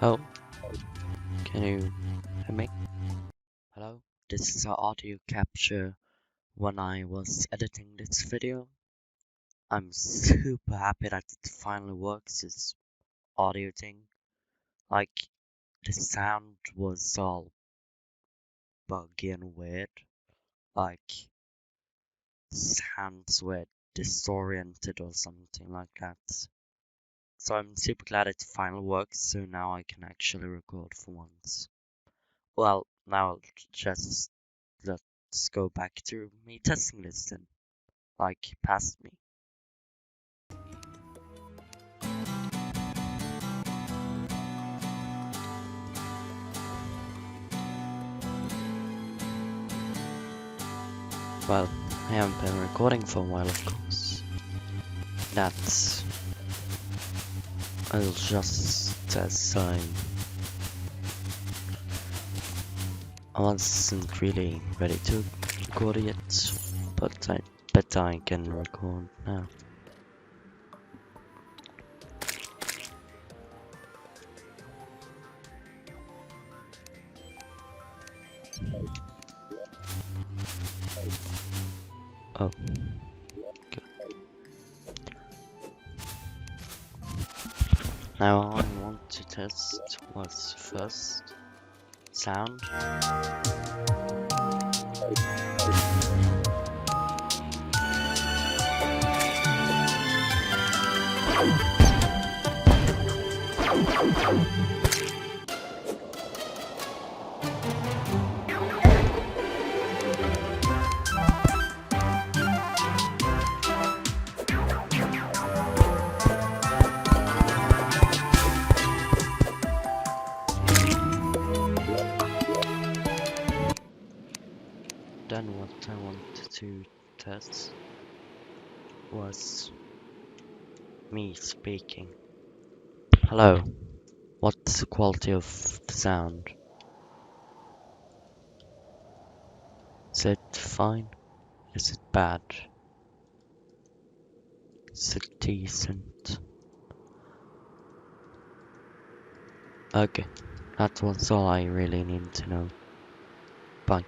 Oh, can you hear me? Hello? This is our audio capture when I was editing this video. I'm super happy that it finally works, this audio thing. Like, the sound was all buggy and weird. Like, sounds were disoriented or something like that. So I'm super glad it finally works, so now I can actually record for once. Well, now just let's go back to me testing this then, like past me. Well, I haven't been recording for a while, of course. That's I'll just as I wasn't really ready to record it yet, but I bet I can record now. Oh, good. Now I want to test what's first. Sound. Then what I wanted to test was me speaking. Hello, what's the quality of the sound? Is it fine? Is it bad? Is it decent? Okay, that was all I really need to know. Bye.